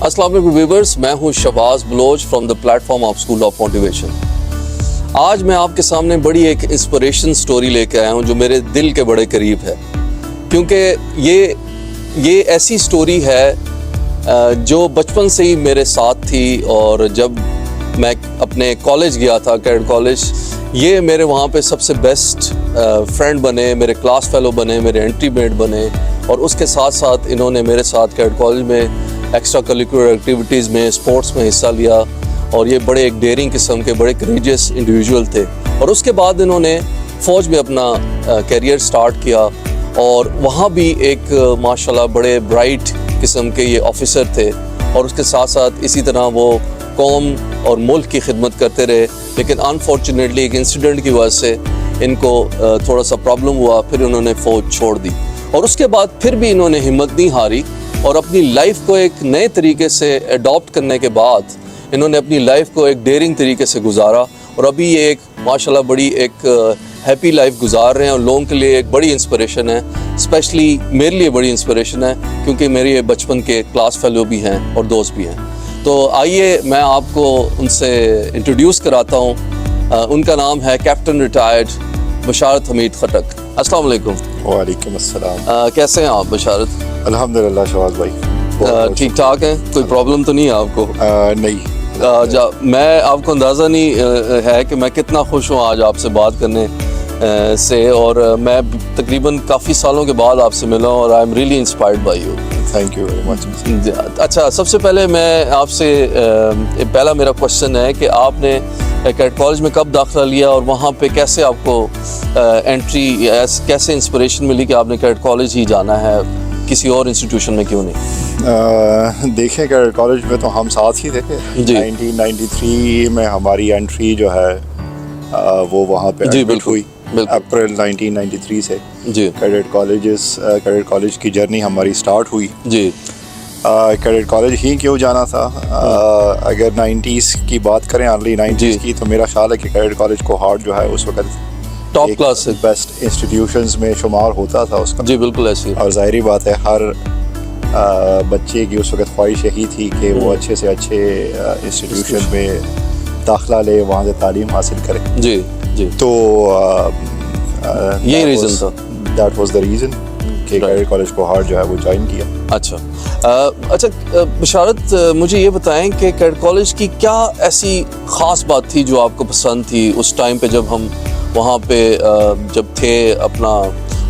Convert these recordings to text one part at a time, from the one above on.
अस्सलाम वालेकुम व्यूअर्स, मैं हूं Shahbaz Baloch from the platform of school of motivation. आज मैं आपके सामने बड़ी एक इंस्पिरेशन स्टोरी लेके आया हूं जो मेरे दिल के बड़े करीब है, क्योंकि ये ऐसी स्टोरी है जो बचपन से ही मेरे साथ थी। और जब मैं अपने कॉलेज गया था, कैडेट कॉलेज, ये मेरे वहाँ पे सबसे बेस्ट फ्रेंड बने, मेरे क्लास फेलो बने, मेरे एंट्री मेट बने। और उसके साथ साथ इन्होंने मेरे साथ कैडेट कॉलेज में एक्स्ट्रा करिकुलर एक्टिविटीज़ में, स्पोर्ट्स में हिस्सा लिया। और ये बड़े एक डेयरिंग किस्म के बड़े करेजियस इंडिविजुअल थे। और उसके बाद इन्होंने फ़ौज में अपना करियर स्टार्ट किया और वहाँ भी एक माशाल्लाह बड़े ब्राइट किस्म के ये ऑफिसर थे। और उसके साथ साथ इसी तरह वो कौम और मुल्क की खिदमत करते रहे। लेकिन अनफॉर्चुनेटली एक इंसिडेंट की वजह से इनको थोड़ा सा प्रॉब्लम हुआ, फिर उन्होंने फ़ौज छोड़ दी। और उसके बाद फिर भी इन्होंने हिम्मत नहीं हारी और अपनी लाइफ को एक नए तरीके से अडॉप्ट करने के बाद इन्होंने अपनी लाइफ को एक डेयरिंग तरीके से गुजारा। और अभी ये एक माशाल्लाह बड़ी एक हैप्पी लाइफ गुजार रहे हैं और लोगों के लिए एक बड़ी इंस्पिरेशन है। स्पेशली मेरे लिए बड़ी इंस्पिरेशन है, क्योंकि मेरे ये बचपन के क्लास फेलो भी हैं और दोस्त भी हैं। तो आइए मैं आपको उनसे इंट्रोड्यूस कराता हूँ। उनका नाम है कैप्टन रिटायर्ड बशारत हमीद खटक। अस्सलाम वालेकुम। वालेकुम अस्सलाम। कैसे हैं आप बशारत? अल्हम्दुलिल्लाह शहबाज भाई, ठीक ठाक हैं? कोई प्रॉब्लम तो नहीं है आपको? नहीं। मैं आपको अंदाज़ा नहीं है कि मैं कितना खुश हूँ आज आपसे बात करने से। और मैं तकरीबन काफ़ी सालों के बाद आपसे मिला हूँ और I am really inspired by you. Thank you very much. अच्छा, सबसे पहले मैं आपसे पहला मेरा क्वेश्चन है कि आपने कैडेट कॉलेज में कब दाखिला लिया और वहाँ पे कैसे आपको एंट्री, कैसे इंस्पिरेशन मिली कि आपने कैडेट कॉलेज ही जाना है, किसी और इंस्टीट्यूशन में क्यों नहीं? देखिए, कैडेट कॉलेज में तो हम साथ ही थे। 1993 में हमारी एंट्री जो है वो वहाँ पे एडमिट हुई। अप्रैल 1993 से जी कैडेट कॉलेज की जर्नी हमारी स्टार्ट हुई जी। कैडेट कॉलेज ही क्यों जाना था? अगर 90s की बात करें, अर्ली 90s की, तो मेरा ख्याल है कि कैडेट कॉलेज को हार्ट जो है उस वक्त टॉप क्लास से बेस्ट इंस्टीट्यूशंस में शुमार होता था उसका। जी बिल्कुल ऐसी। और ज़ाहिरी बात है हर बच्चे की उस वक्त ख्वाहिश यही थी कि वो अच्छे से अच्छे इंस्टीट्यूशन में दाखिला ले, वहाँ से तालीम हासिल करे। जी जी। तो यही रीज़न था, दैट वाज द रीज़न कि कैडेट कॉलेज को हार्ट जो है वो ज्वाइन किया। अच्छा बशारत, मुझे ये बताएं कि कैडेट कॉलेज की क्या ऐसी ख़ास बात थी जो आपको पसंद थी उस टाइम पे जब हम वहाँ पे जब थे, अपना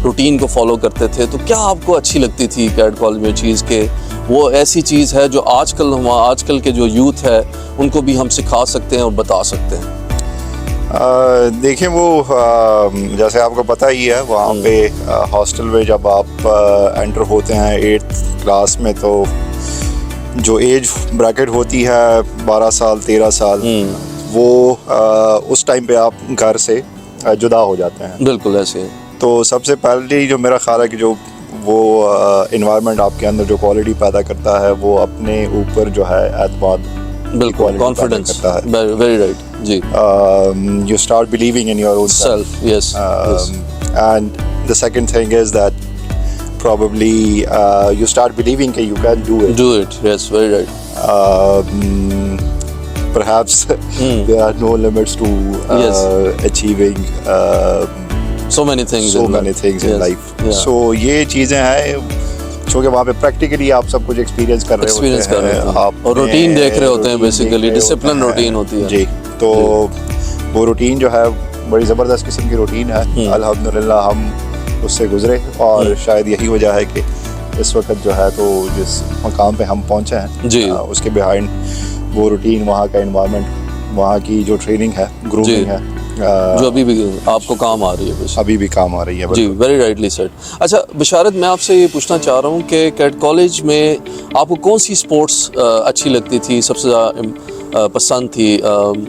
रूटीन को फॉलो करते थे? तो क्या आपको अच्छी लगती थी कैडेट कॉलेज में चीज़ के वो ऐसी चीज़ है जो आजकल के जो यूथ है उनको भी हम सिखा सकते हैं और बता सकते हैं? देखिए, वो जैसे आपको पता ही है, वहाँ पे हॉस्टल में जब आप एंटर होते हैं 8th क्लास में, तो जो एज ब्रैकेट होती है 12 साल 13 साल, वो उस टाइम पे आप घर से जुदा हो जाते हैं। बिल्कुल ऐसे है। तो सबसे पहले जो मेरा ख्याल है कि जो वो इन्वायरमेंट आपके अंदर जो क्वालिटी पैदा करता है, वो अपने ऊपर जो है एतमाद, बिल्कुल कॉन्फिडेंस करता है। वेरी राइट जी। You start believing in your own self. Yes. And the second thing is that probably you start believing that you can do it. Do it. Yes, very right. Perhaps there are no limits to achieving so many things in life. So ये चीज़ें हैं क्योंकि वहाँ पे practically आप सब कुछ experience कर रहे होते हैं, आप और रूटीन देख रहे होते हैं, बेसिकली डिसिप्लिन रूटीन होती है। जी। तो वो रूटीन जो है बड़ी ज़बरदस्त किस्म की रूटीन है। अल्हम्दुलिल्लाह हम उससे गुजरे और शायद यही वजह है कि इस वक्त जो है तो जिस मकाम पे हम पहुँचे हैं जी, उसके बिहाइंड वो रूटीन, वहाँ का एनवायरनमेंट, वहाँ की जो ट्रेनिंग है, ग्रूमिंग है, जो अभी भी आपको काम आ रही है। अभी भी काम आ रही है जी। Very rightly said. अच्छा बशारत, मैं आपसे ये पूछना चाह रहा हूँ कि कैडेट कॉलेज में आपको कौन सी स्पोर्ट्स अच्छी लगती थी, सबसे ज़्यादा पसंद थी?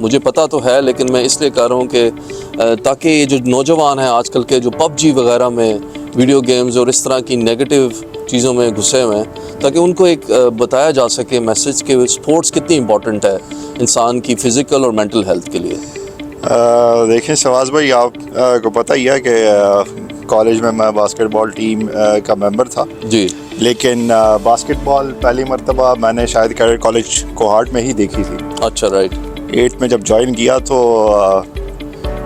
मुझे पता तो है, लेकिन मैं इसलिए कह रहा हूँ कि ताकि ये जो नौजवान हैं आजकल के, जो PUBG वगैरह में, वीडियो गेम्स और इस तरह की नेगेटिव चीज़ों में घुसे हुए हैं, ताकि उनको एक बताया जा सके मैसेज कि स्पोर्ट्स कितनी इंपॉर्टेंट है इंसान की फ़िज़िकल और मेंटल हेल्थ के लिए। देखिए शहबाज भाई, आपको पता ही है कि कॉलेज में मैं बास्केटबॉल टीम का मेंबर था जी। लेकिन बास्केटबॉल पहली मर्तबा मैंने शायद कैडेट कॉलेज कोहाट में ही देखी थी। अच्छा, राइट। 8th में जब ज्वाइन किया तो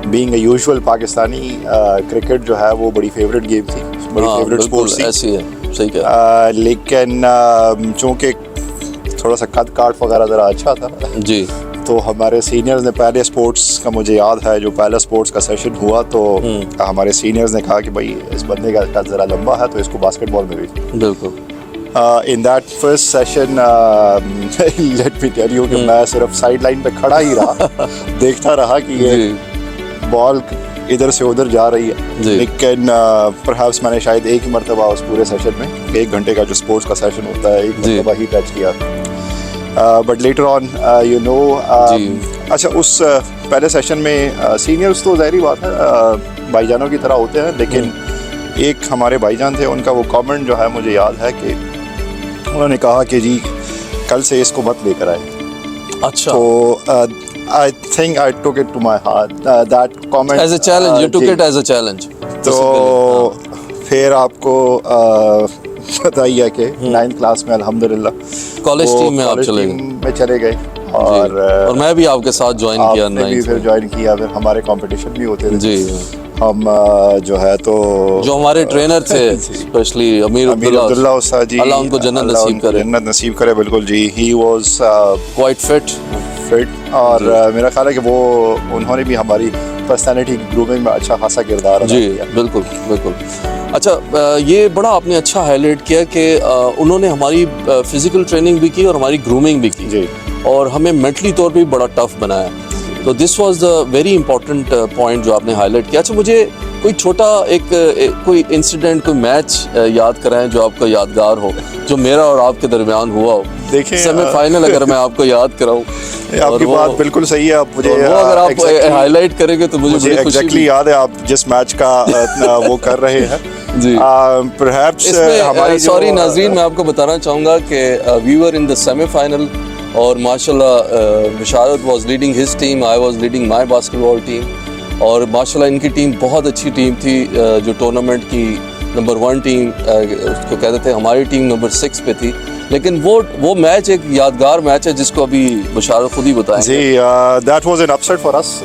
being a usual Pakistani cricket जो है वो बड़ी फेवरेट गेम थी, बड़ी फेवरेट स्पोर्ट्स थी। ऐसी है, सही कहा। लेकिन चूँकि थोड़ा सा कद काट वगैरह ज़रा अच्छा था जी, तो हमारे सीनियर्स ने पहले स्पोर्ट्स का, मुझे याद है जो पहला स्पोर्ट्स का सेशन हुआ तो हमारे सीनियर्स ने कहा कि भाई इस बंदे का कद ज़रा लंबा है तो इसको बास्केटबॉल में भेजो। बिल्कुल। In that first session let me tell you कि मैं सिर्फ साइड लाइन पे खड़ा ही रहा देखता रहा कि ये बॉल इधर से उधर जा रही है। लेकिन परहैप्स मैंने शायद एक ही मरतबा उस पूरे सेशन में, 1 घंटे का जो स्पोर्ट्स का सेशन होता है, एक मरतबा ही टच किया। But later on you know, अच्छा उस पहले सेशन में सीनियर्स तो ज़ाहिर बात है भाईजानों की तरह होते हैं, लेकिन एक हमारे भाईजान थे, उनका वो कमेंट जो है मुझे याद है कि उन्होंने कहा कि जी कल से इसको मत लेकर आए। अच्छा। तो I think I took it to my heart, that comment as a challenge, you took it as a challenge। तो फिर आपको पता ही है कि 9th क्लास में अल्हम्दुलिल्लाह कॉलेज टीम में आप चले गए और मैं भी आपके साथ ज्वाइन किया। भी फिर ज्वाइन किया, फिर हमारे कंपटीशन भी होते थे जी। हम जो है तो जो हमारे ट्रेनर थे स्पेशली अमीर अब्दुल्ला उस्ताद जी, अल्लाह उनको जन्नत नसीब करे। जन्नत नसीब करे, बिल्कुल जी। ही वाज क्वाइट फिट और मेरा ख्याल है कि वो उन्होंने भी हमारी पर्सनालिटी ग्रूमिंग में अच्छा खासा किरदार अदा किया। बिल्कुल बिल्कुल। अच्छा, ये बड़ा आपने अच्छा हाईलाइट किया कि उन्होंने हमारी फिजिकल ट्रेनिंग भी की और हमारी ग्रूमिंग भी की जी, और हमें मेंटली तौर पे भी बड़ा टफ बनाया। तो this was the very important point जो आपने हाईलाइट किया। अच्छा, मुझे कोई छोटा कोई इंसिडेंट, कोई मैच याद कराएं जो आपका यादगार हो, जो मेरा और आपके दरमियान हुआ हो। देखिए सेमीफाइनल अगर मैं आपको याद कराऊं, आपकी बात बिल्कुल सही है। आप मुझे वो अगर आप हाईलाइट करेंगे तो मुझे एग्जैक्टली याद है आप जिस मैच का वो कर रहे हैं जी। परहैप्स हमारी सॉरी नाज़रीन, मैं आपको बताना चाहूँगा कि we were in the semifinal और माशाल्लाह Bisharat was leading his team, I was leading my basketball team, और माशाल्लाह इनकी टीम बहुत अच्छी टीम थी जो टूर्नामेंट की नंबर 1 टीम उसको कहते थे। हमारी टीम नंबर 6 पे थी, लेकिन वो मैच एक यादगार मैच है जिसको अभी बशारत खुद ही बताएं जी। That was an upset for us,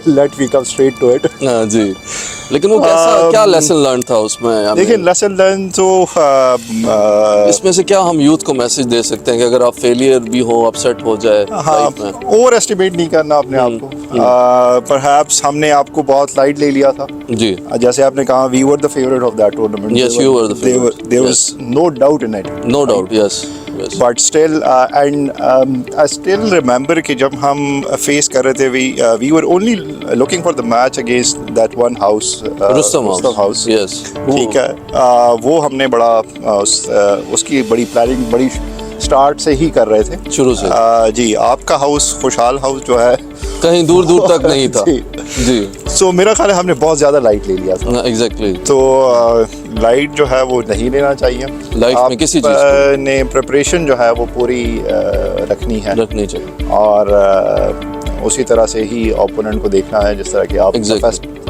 let we come straight to it जी। लेकिन वो कैसा क्या लेसन लर्न था उसमें? देखिए लेसन लर्न तो इसमें से क्या हम यूथ को मैसेज दे सकते हैं कि अगर आप फेलियर भी हो, अपसेट हो जाए, ओवर एस्टिमेट नहीं करना अपने आप को। परहैप्स हमने आपको बहुत लाइट ले लिया था जी। जैसे आपने कहा we were the favourite of that tournament. Yes, you were the favourite. There was no doubt in it, no doubt. Yes but still I still remember कि जब हम फेस कर रहे थे we were only looking for the match against that one house, Rustam house. Yes, ठीक है। वो हमने बड़ा उसकी बड़ी प्लानिंग बड़ी स्टार्ट से ही कर रहे थे, शुरू से जी। आपका हाउस खुशहाल हाउस जो है कहीं दूर दूर तक नहीं था जी। सो मेरा ख्याल है हमने बहुत ज़्यादा लाइट ले लिया था। एग्जैक्टली। तो लाइट जो है वो नहीं लेना चाहिए लाइफ में, किसी चीज़ ने प्रिपरेशन जो है वो पूरी रखनी चाहिए, और उसी तरह से ही ओपोनेंट को देखना है जिस तरह कि आप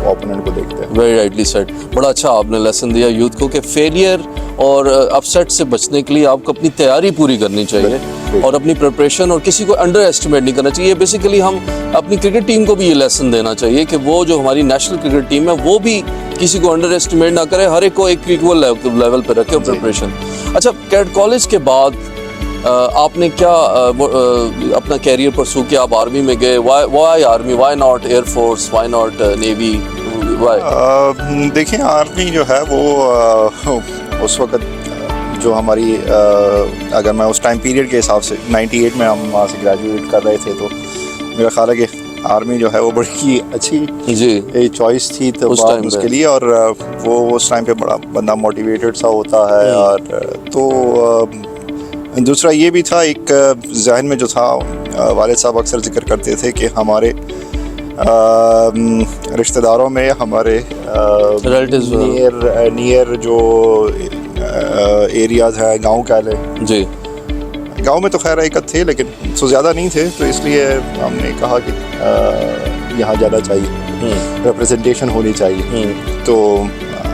ओपोनेंट को देखते हैं। Very rightly said. बड़ा अच्छा आपने लेसन दिया यूथ को कि फेलियर और अपसेट से बचने के लिए आपको अपनी तैयारी पूरी करनी चाहिए और अपनी प्रिपरेशन, और किसी को अंडर एस्टिमेट नहीं करना चाहिए। बेसिकली हम अपनी क्रिकेट टीम को भी ये लेसन देना चाहिए कि वो जो हमारी नेशनल क्रिकेट टीम है वो भी किसी को अंडर एस्टिमेट ना करे, हर एक को एक इक्वल लेवल पे रखे प्रिपरेशन। अच्छा, कैडेट कॉलेज के बाद आपने क्या अपना कैरियर परसू किया? आप आर्मी में गए। Why army? Why not air force? Why not navy? देखिए आर्मी जो है वो उस वक्त जो हमारी अगर मैं उस टाइम पीरियड के हिसाब से 98 में हम वहाँ से ग्रेजुएट कर रहे थे, तो मेरा ख्याल है कि आर्मी जो है वो बड़ी अच्छी जी चॉइस थी तो उसके लिए, और वो उस टाइम पे बड़ा बंदा मोटिवेटेड सा होता है। और तो दूसरा ये भी था, एक जहन में जो था, वालिद साहब अक्सर जिक्र करते थे कि हमारे रिश्तेदारों में हमारे नियर जो एरियाज़ हैं, गांव कहले जी, गांव में तो खैर एक थे लेकिन तो ज़्यादा नहीं थे, तो इसलिए हमने कहा कि यहाँ जाना चाहिए, रिप्रेजेंटेशन होनी चाहिए। तो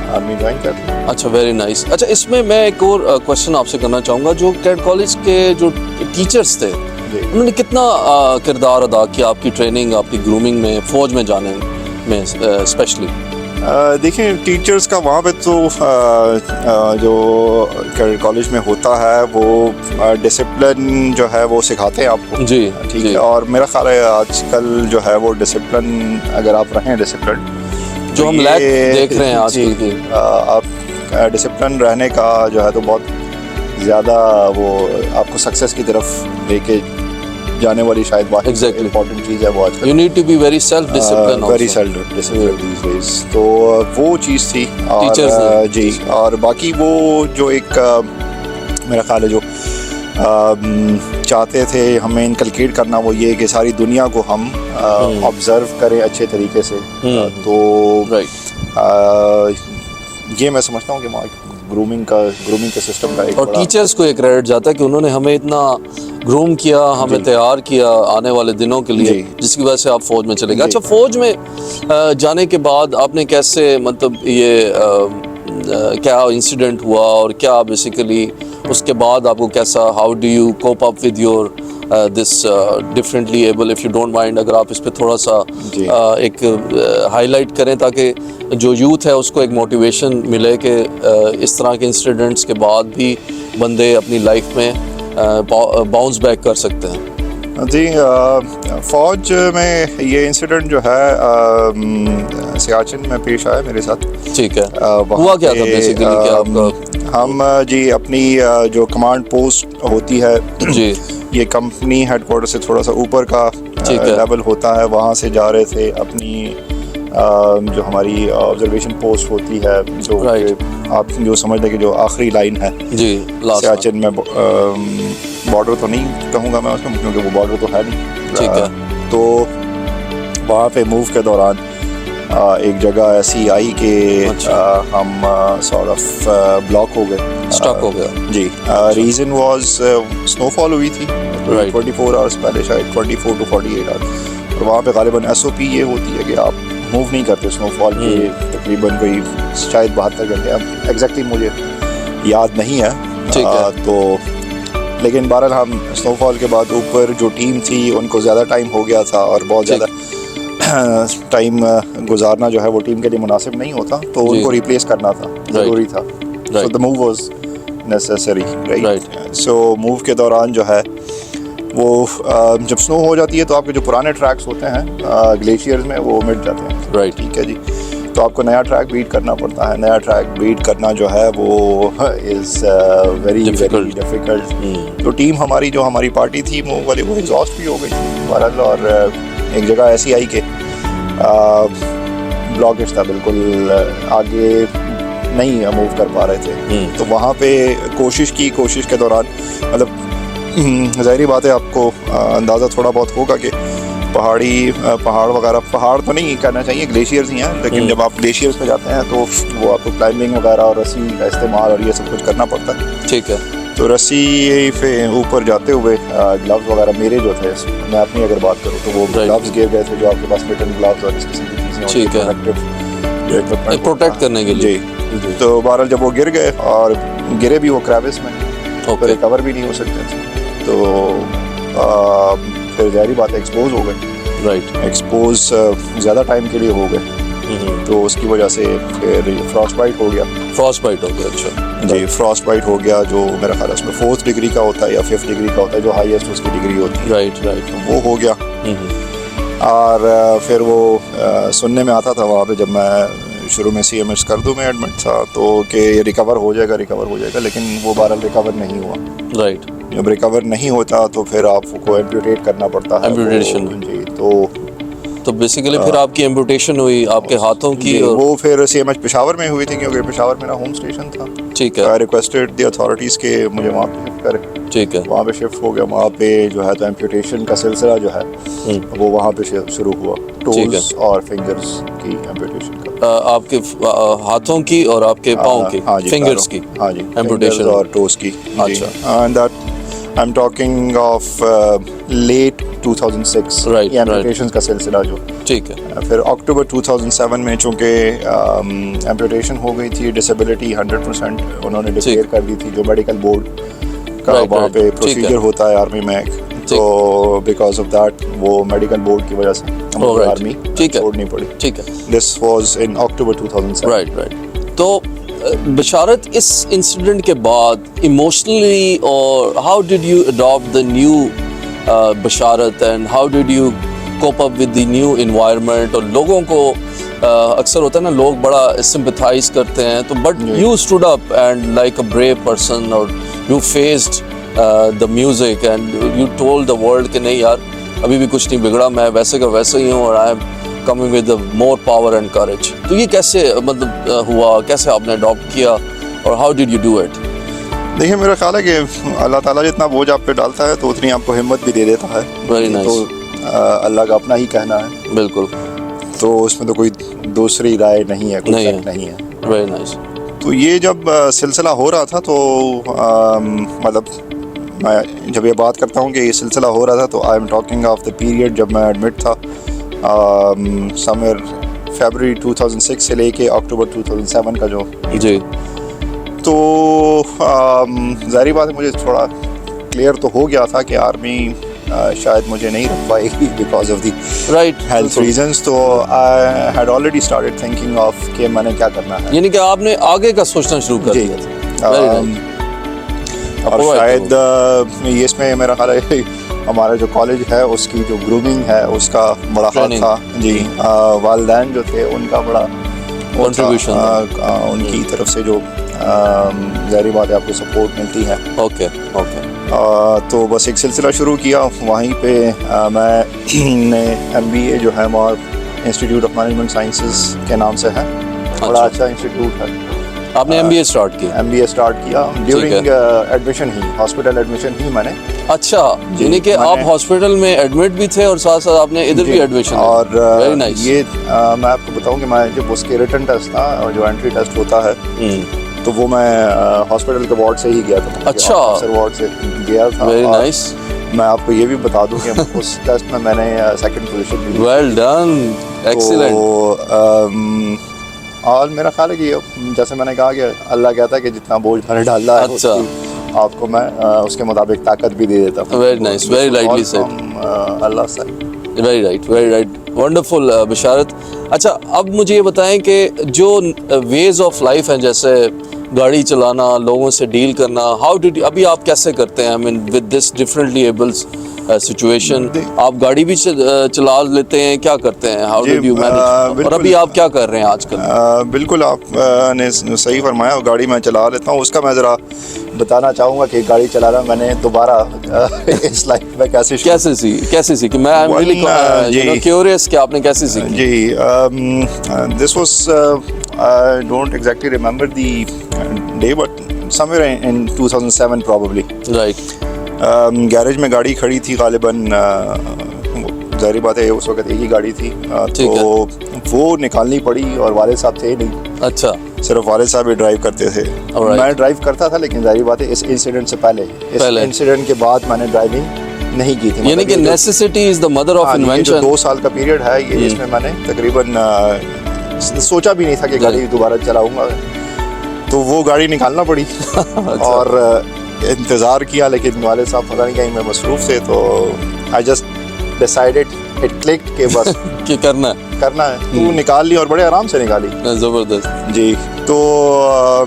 आर्मी ज्वाइन कर ली। अच्छा, वेरी नाइस। अच्छा, इसमें मैं एक और क्वेश्चन आपसे करना चाहूँगा। जो कैट कॉलेज के जो टीचर्स थे, जी। उन्होंने कितना किरदार अदा किया आपकी ट्रेनिंग, आपकी ग्रूमिंग में, फौज में जाने में स्पेशली? देखिए, टीचर्स का वहाँ पे तो जो कैडेट कॉलेज में होता है वो डिसिप्लिन जो है वो सिखाते हैं आपको। जी, ठीक जी। है। और मेरा ख्याल है आजकल जो है वो डिसिप्लिन, अगर आप रहें डिसिप्लिन, जो हम लैक देख रहे हैं आजकल की, आप डिसिप्लिन रहने का जो है तो बहुत ज़्यादा वो आपको सक्सेस की तरफ लेके जाने वाली शायद वाहिद Exactly. इम्पोर्टेंट चीज़ है वो आजकल। You need to be very self discipline, very self discipline these days। तो वो चीज़ थी। और Teachers ने। जी, और बाकी वो जो एक मेरा ख्याल है जो चाहते थे हमें इनकलकेट करना, वो ये कि सारी दुनिया को हम ऑब्जर्व करें अच्छे तरीके से। तो ये मैं समझता हूँ कि ग्रूमिंग का सिस्टम का एक और बड़ा- टीचर्स को ये क्रेडिट जाता है कि उन्होंने हमें इतना ग्रूम किया, हमें तैयार किया आने वाले दिनों के लिए, जी। जिसकी वजह से आप फौज में चले गए। जी। अच्छा, फौज में जाने के बाद आपने कैसे, मतलब ये क्या इंसिडेंट हुआ और क्या बेसिकली उसके बाद आपको कैसा, how do you cope up with your this differently able, if you don't mind, अगर आप इस पे थोड़ा सा जी। एक हाईलाइट करें ताकि जो यूथ है उसको एक मोटिवेशन मिले कि इस तरह के इंसिडेंट्स के बाद भी बंदे अपनी लाइफ में बाउंस बैक कर सकते हैं। जी, फ़ौज में ये इंसिडेंट जो है सियाचिन में पेश आया मेरे साथ। ठीक है, वहाँ हुआ क्या था पे, बेसिकली कि आपका? हम जी अपनी जो कमांड पोस्ट होती है जी, ये कंपनी हेडक्वार्टर से थोड़ा सा ऊपर का ठीक है। लेवल होता है, वहाँ से जा रहे थे अपनी जो हमारी ऑब्जर्वेशन पोस्ट होती है, जो Right. कि आप जो समझ लें कि जो आखिरी लाइन है जी, लास्ट सियाचिन में। बॉर्डर तो नहीं कहूँगा मैं उसमें, क्योंकि वो बॉर्डर तो है नहीं। ठीक है। तो वहाँ पे मूव के दौरान एक जगह ऐसी आई कि अच्छा। हम सॉर्ट ऑफ ब्लॉक हो गए, स्टक हो गया। जी। रीज़न वाज स्नोफॉल हुई थी Right. 24 आवर्स पहले, शायद 24 to 48 आवर्स। और वहाँ पे गालिबन SOP ये होती है कि आप मूव नहीं करते स्नोफॉल के तकरीबन कोई शायद 72 घंटे, अब एग्जैक्टली मुझे याद नहीं है। ठीक है। तो लेकिन बहरहाल हम स्नोफॉल के बाद ऊपर जो टीम थी उनको ज़्यादा टाइम हो गया था और बहुत ज़्यादा टाइम गुजारना जो है वो टीम के लिए मुनासिब नहीं होता, तो जी। उनको रिप्लेस करना था, ज़रूरी था। So the move was necessary, right. So move के दौरान जो है वो जब स्नो हो जाती है तो आपके जो पुराने ट्रैक्स होते हैं ग्लेशियर्स में वो मिट जाते हैं। राइट। ठीक है जी। तो आपको नया ट्रैक बीट करना पड़ता है। नया ट्रैक बीट करना जो है वो इज़ वेरी वेरी डिफ़िकल्ट। तो टीम हमारी जो हमारी पार्टी थी मूव वाली, वो एग्जॉस्ट भी हो गई थी बहरहाल। और एक जगह ऐसी आई कि ब्लॉकेज था, बिल्कुल आगे नहीं मूव कर पा रहे थे। तो वहाँ पे कोशिश के दौरान, मतलब ज़ाहिरी बात है आपको अंदाज़ा थोड़ा बहुत होगा कि पहाड़ वगैरह, पहाड़ तो नहीं कहना चाहिए, ग्लेशियर्स ही हैं, लेकिन जब आप ग्लेशियर्स पे जाते हैं तो वो आपको क्लाइंबिंग वगैरह और रस्सी का इस्तेमाल और ये सब कुछ करना पड़ता है। ठीक है। तो रस्सी पे ऊपर जाते हुए ग्लव्स वगैरह मेरे जो थे, मैं अपनी अगर बात करूँ तो वो ग्लव्स गिर गए थे, जो आपके पास रिटन ग्लव्स और इस किस्म की चीज़ें होती ठीक है। प्रोटेक्टिव प्रोटेक्ट करने के लिए। जी। तो बहरहाल जब वो गिर गए, और गिरे भी वो क्रेविस में, तो ओके। रिकवर भी नहीं हो सकते थे। तो फिर ज़ाहिरी बात है एक्सपोज हो गए। राइट। एक्सपोज ज़्यादा टाइम के लिए हो गए, तो उसकी वजह से फिर फ्रॉस्ट बाइट हो गया। फ्रॉस्ट बाइट हो गया। अच्छा जी, फ्रॉस्ट बाइट हो गया, जो मेरा ख्याल है उसमें 4th डिग्री का होता है या 5th डिग्री का होता है, जो हाईएस्ट उसकी डिग्री होती है। Right right. वो हो गया। और फिर वो सुनने में आता था वहाँ पे, जब मैं शुरू में CMS कर दूँ में एडमिट था, तो कि रिकवर हो जाएगा, लेकिन वो बहरहाल रिकवर नहीं हुआ। राइट। जब रिकवर नहीं होता तो फिर आपको एम्प्यूटेट करना पड़ता है। Amputation। जी। तो बेसिकली फिर आपकी एम्पुटेशन हुई आपके हाथों की। जी, और वो फिर CMS पेशावर में हुई थी, क्योंकि पेशावर मेरा होम स्टेशन था। ठीक है। आई रिक्वेस्टेड द अथॉरिटीज़ के मुझे वहाँ पे शिफ्ट करें। ठीक है। वहाँ पे शिफ्ट हो गया। वहाँ पे जो है तो एम्प्यूटेशन का सिलसिला जो है वो वहाँ पे शुरू हुआ, टोज और फिंगर्स की एम्प्यूटेशन का। आपके हाथों की और आपके पाँव की, हाँ जी, फिंगर्स की। हाँ जी, एम्पुटेशन fingers और टोज की। अच्छा। And that I am talking of late 2006। Right, ये एम्पुटेशन का सिलसिला जो ठीक है। फिर अक्टूबर 2007 में चूँकि एम्पुटेशन हो गई थी, डिसेबिलिटी 100% उन्होंने डिक्लेयर कर दी थी, जो मेडिकल बोर्ड का Right, वहाँ right. पे ठीक है। प्रोसीजर होता है आर्मी में एक, तो बिकॉज ऑफ दैट वो मेडिकल बोर्ड की वजह से हमको right. आर्मी ठीक है। छोड़नी पड़ी। ठीक है। This was in October 2007। Right. तो बशारत, इस इंसिडेंट के बाद इमोशनली और how did you adopt the new Basharat and how did you cope up with the new environment? और लोगों को अक्सर होता है ना, लोग बड़ा सिंपथाइज करते हैं, तो but you stood up and like a brave person और you faced the music and you told the world कि नहीं यार, अभी भी कुछ नहीं बिगड़ा, मैं वैसे का वैसे ही हूँ और I am coming with more power and courage. तो ये कैसे मतलब हुआ, कैसे आपने अडॉप्ट किया और how did you do it? देखिए, मेरा ख्याल है कि अल्लाह ताला जितना बोझ आप पे डालता है तो उतनी आपको हिम्मत भी दे देता है। Very nice. तो अल्लाह का अपना ही कहना है, बिल्कुल। तो उसमें तो कोई दूसरी राय नहीं है, कोई नहीं शक नहीं है। Very nice. तो ये जब सिलसिला हो रहा था तो मतलब मैं जब ये बात करता हूँ कि ये सिलसिला हो रहा था, तो आई am talking of the period जब मैं एडमिट था, समर फरवरी 2006 से लेके अक्टूबर 2007 का जो। जी। तो ज़ाहिर बात है, मुझे थोड़ा क्लियर तो हो गया था कि आर्मी शायद मुझे नहीं रख पाएगी because of the right health reasons. तो I had already started thinking of कि मैंने क्या करना है, यानी कि आपने आगे का सोचना शुरू कर जी। दिया था। Very nice. और शायद ये इसमें मेरा ख्याल है हमारा जो कॉलेज है उसकी जो ग्रूमिंग है उसका बड़ा हाथ Training. था जी। वालिदैन जो थे उनका बड़ा Contribution था। उनकी तरफ से जो ज़ाहिर बात है आपको सपोर्ट मिलती है। Okay okay. तो बस एक सिलसिला शुरू किया वहीं पे। मैंने MBA जो है वहाँ इंस्टीट्यूट ऑफ मैनेजमेंट साइंसेस के नाम से है, बड़ा अच्छा इंस्टीट्यूट है। आपने MBA स्टार्ट किया? MBA स्टार्ट किया ड्यूरिंग एडमिशन ही, हॉस्पिटल एडमिशन ही मैंने। अच्छा, जी, यानी कि आप मैंने- हॉस्पिटल में एडमिट भी थे और साथ साथ आपने इधर भी एडमिशन। और वेरी नाइस। ये मैं आपको बताऊं कि मैं जब उसके रिटन टेस्ट था और जो एंट्री टेस्ट होता है तो वो मैं हॉस्पिटल के वार्ड से ही गया था। अच्छा। ऑफिसर वार्ड से गया था। वेरी और नाइस। मैं आपको ये भी बता दूं कि उस टेस्ट में मैंने सेकंड पोजीशन ली। Well done, excellent. तो और मेरा ख्याल है कि जैसे मैंने कहा कि अल्लाह कहता है कि जितना बोझ मैंने डाला है अच्छा। उसकी आपको मैं उसके मुताबिक ताकत भी दे देता हूँ। Very nice, very rightly said. अल्लाह से। वेरी राइट, वंडरफुल बशारत। अच्छा, अब मुझे ये बताएं कि जो वेज ऑफ लाइफ हैं, जैसे गाड़ी चलाना, लोगों से डील करना, हाउ डिड अभी आप कैसे करते हैं? I mean with this differently ables situation, आप गाड़ी भी चला लेते हैं, क्या करते हैं? हाउ जी, डिड यू मैनेज? और बिल्कुल। अभी आप क्या कर रहे हैं आजकल? बिल्कुल आपने सही फरमाया, गाड़ी मैं चला लेता हूँ। उसका मैं ज़रा बताना चाहूँगा कि गाड़ी चलाना मैंने दोबारा इस लाइफ में कैसे सीखी? मैं आई एम रियली क्यूरियस कि आपने कैसे सीखी? जी। This was I don't exactly remember the day but somewhere in 2007 probably. Right. Garage में गाड़ी खड़ी थी गालिबन, ज़ाहिर बात है उस वक्त एक ही गाड़ी थी। तो वो निकालनी पड़ी और वालिद साहब थे नहीं। अच्छा। सिर्फ वालिद साहब ही ड्राइव करते थे। मैं ड्राइव करता था, लेकिन ज़ाहिर बात है इस इंसिडेंट से पहले। इस इंसिडेंट के बाद मैंने ड्राइविंग नहीं की थी। यानी कि necessity is the mother of invention. 2 साल का पीरियड है ये, इसमें मैंने तकरीबन सोचा भी नहीं था कि गाड़ी दोबारा चलाऊंगा। तो वो गाड़ी निकालना पड़ी। और इंतज़ार किया, लेकिन वाले साहब पता नहीं कहीं में मसरूफ़ थे। तो I just decided, it clicked कि बस कि करना है। तो निकाल ली और बड़े आराम से निकाली। ज़बरदस्त जी। तो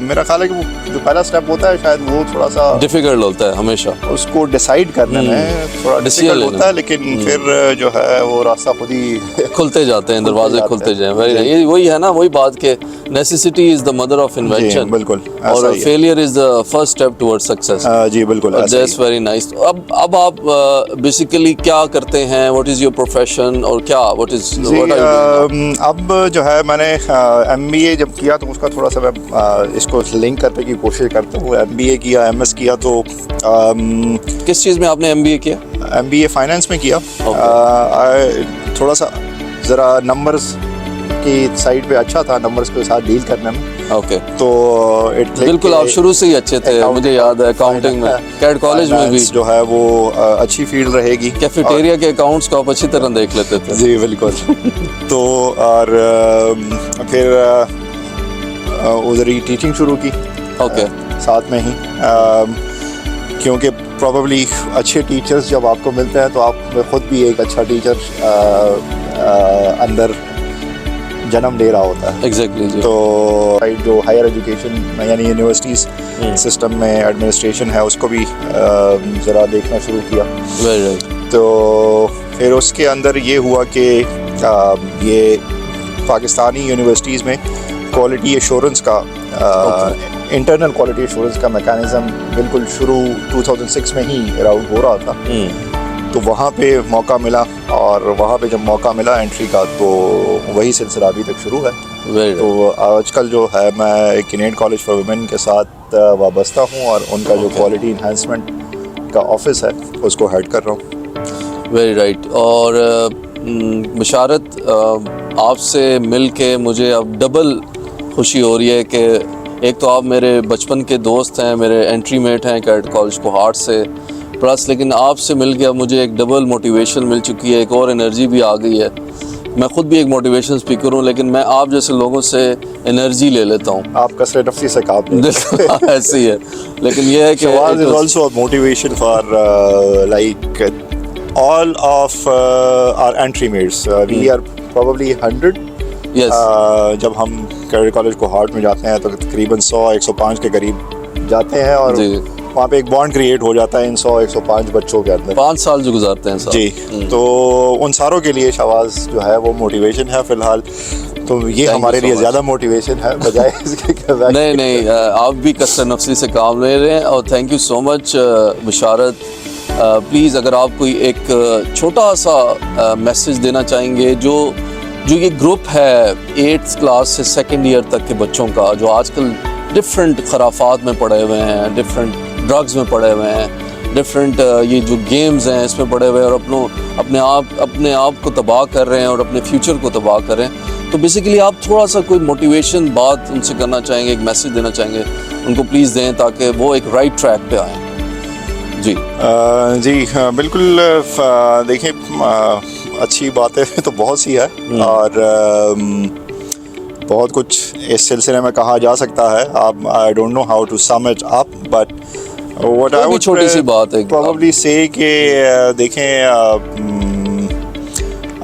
मेरा ख्याल है कि वो जो पहला स्टेप होता है शायद वो थोड़ा सा डिफिकल्ट होता है हमेशा, उसको डिसाइड करने में थोड़ा डिफिकल्ट होता है, लेकिन फिर जो है वो रास्ता खुद ही खुलते जाते हैं, दरवाजे खुलते जाएं। ये वही है ना, वही बात के necessity is the mother of invention. बिल्कुल। और failure is the first step towards success. जी बिल्कुल। That's very nice. अब आप बेसिकली क्या करते हैं? व्हाट इज योर प्रोफेशन और क्या व्हाट इज अब जो है मैंने MBA जब किया तो उसका थोड़ा सा मैं इसको लिंक करने की कोशिश करता हूँ। MBA किया, MS किया। तो किस चीज़ में आपने MBA किया? MBA फाइनेंस में किया। थोड़ा सा ज़रा नंबर्स की साइड पे अच्छा था नंबर्स के साथ डील करने में, ओके तो इट बिल्कुल आप शुरू से ही अच्छे थे, मुझे याद है अकाउंटिंग में, कैट कॉलेज में भी जो है वो अच्छी फील्ड रहेगी। कैफेटेरिया के अकाउंट्स को आप अच्छी तरह देख लेते थे। जी बिल्कुल। तो और फिर उधर ही टीचिंग शुरू की, ओके साथ में ही, क्योंकि प्रॉबली अच्छे टीचर्स जब आपको मिलते हैं तो आप में खुद भी एक अच्छा टीचर अंदर जन्म ले रहा होता है। एग्जैक्टली जी। तो जो हायर एजुकेशन यानी यूनिवर्सिटीज़ सिस्टम में एडमिनिस्ट्रेशन है उसको भी ज़रा देखना शुरू किया। Very right. तो फिर उसके अंदर ये हुआ कि ये पाकिस्तानी यूनिवर्सिटीज़ में क्वालिटी एश्योरेंस का इंटरनल क्वालिटी एश्योरेंस का मैकेनिज़्म बिल्कुल शुरू 2006 में ही अराउंड हो रहा था। तो वहाँ पे मौका मिला, और वहाँ पे जब मौका मिला एंट्री का तो वही सिलसिला अभी तक शुरू है। तो आजकल जो है मैं एक कैनेडियन कॉलेज फॉर वुमेन के साथ वाबस्ता हूँ, और उनका जो क्वालिटी इन्हांसमेंट का ऑफिस है उसको हेड कर रहा हूँ। Very right. और बशारत, आपसे मिल के मुझे अब डबल खुशी हो रही है कि एक तो आप मेरे बचपन के दोस्त हैं, मेरे एंट्री मेट हैं कैट कॉलेज कोहार्ट से, प्लस लेकिन आपसे मिल के अब मुझे एक डबल मोटिवेशन मिल चुकी है, एक और एनर्जी भी आ गई है। मैं खुद भी एक मोटिवेशन स्पीकर हूँ, लेकिन मैं आप जैसे लोगों से एनर्जी ले लेता हूँ। आप कसरत नफ्सी से काम ऐसे ही है, लेकिन ये है कि Shawaz is also a motivation for like all of our entry mates. We are probably 100. Yes. जब हम कैरियर कॉलेज कोहार्ट में जाते हैं तो तकरीबन 100-105 के करीब जाते हैं, और वहाँ पे एक बॉन्ड क्रिएट हो जाता है इन 100-105 बच्चों के अंदर। 5 साल जो गुजारते हैं साथ। जी। तो उन सारों के लिए शवाज़ जो है वो मोटिवेशन है फ़िलहाल। तो ये हमारे लिए ज़्यादा मोटिवेशन है बजाय इसके कि नहीं, आप भी कसरत नफ्सी से काम ले रहे हैं, और thank you so much Basharat. Please अगर आप कोई एक छोटा सा मैसेज देना चाहेंगे, जो ये ग्रुप है 8th क्लास से 2nd ईयर तक के बच्चों का, जो आजकल डिफरेंट खराफात में पड़े हुए हैं, डिफरेंट ड्रग्स में पड़े हुए हैं, डिफरेंट ये जो गेम्स हैं इसमें पड़े हुए हैं, और अपने आप को तबाह कर रहे हैं और अपने फ्यूचर को तबाह कर रहे हैं। तो बेसिकली आप थोड़ा सा कोई मोटिवेशन बात उनसे करना चाहेंगे, एक मैसेज देना चाहेंगे, उनको प्लीज़ दें ताकि वो एक राइट ट्रैक पे आएँ। जी जी हाँ, बिल्कुल। देखिए, अच्छी बातें तो बहुत सी है, और बहुत कुछ इस सिलसिले में कहा जा सकता है। आप I don't know how to sum it up, but what I would छोटी सी बात है प्रोबेबली से कि देखें,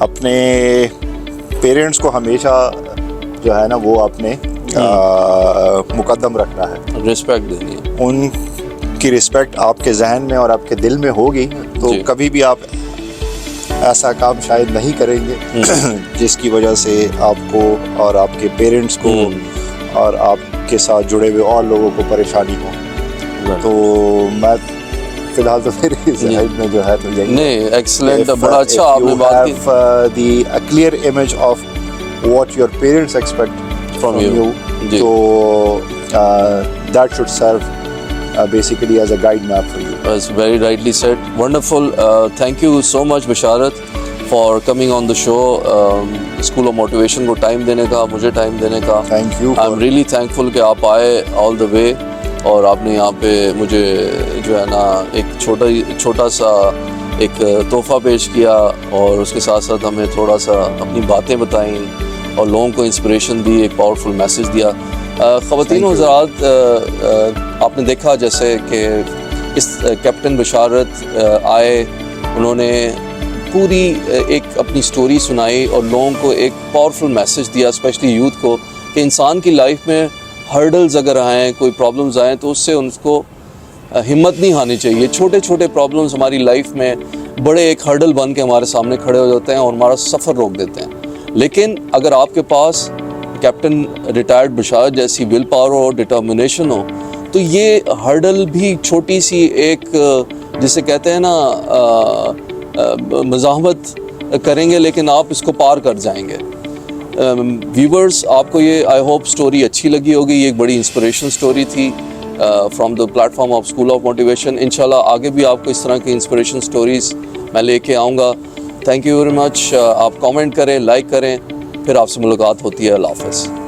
अपने पेरेंट्स को हमेशा जो है ना वो अपने मुकद्दम रखना है, रिस्पेक्ट देनी है। उनकी रिस्पेक्ट आपके जहन में और आपके दिल में होगी तो कभी भी आप ऐसा काम शायद नहीं करेंगे जिसकी वजह से आपको और आपके पेरेंट्स को और आपके साथ जुड़े हुए और लोगों को परेशानी हो। तो मैं फिलहाल तो मेरी जहन में जो है तो यही नहीं, एक्सीलेंट, बड़ा अच्छा आपने बात की। a clear image of what your parents expect from you, so that should serve basically as a guide map for you. That's very rightly said. Wonderful. Thank you so much Basharat for coming on the show. School of Motivation को time देने का, मुझे time देने का। Thank you. I'm really thankful कि आप आए all the way और आपने यहाँ पे मुझे जो है ना एक छोटा सा एक तोहफ़ा पेश किया और उसके साथ साथ हमें थोड़ा सा अपनी बातें बताई और लोगों को इंस्पिरेशन दी, एक पावरफुल मैसेज दिया। ख़वातीन व हज़रात, आपने देखा जैसे कि इस कैप्टन बशारत आए, उन्होंने पूरी एक अपनी स्टोरी सुनाई और लोगों को एक पावरफुल मैसेज दिया, स्पेशली यूथ को, कि इंसान की लाइफ में हर्डल्स अगर आएँ, कोई प्रॉब्लम्स आएँ तो उससे उनको हिम्मत नहीं हारनी चाहिए। छोटे छोटे प्रॉब्लम्स हमारी लाइफ में बड़े एक हर्डल बन के हमारे सामने खड़े हो जाते हैं और हमारा सफ़र रोक देते हैं। लेकिन अगर आपके पास कैप्टन रिटायर्ड बशारत जैसी विल पावर हो, डिटर्मिनेशन हो, तो ये हर्डल भी छोटी सी एक जिसे कहते हैं ना मज़ाहमत करेंगे लेकिन आप इसको पार कर जाएंगे। व्यूवर्स, आपको ये आई होप स्टोरी अच्छी लगी होगी। ये एक बड़ी इंस्पिरेशन स्टोरी थी from the platform of school of motivation. इंशाल्लाह आगे भी आपको इस तरह की इंस्पिरेशन स्टोरीज़ मैं लेके आऊँगा। Thank you very much. आप कमेंट करें, लाइक करें, फिर आपसे मुलाकात होती है। अल्लाह हाफ़िज़।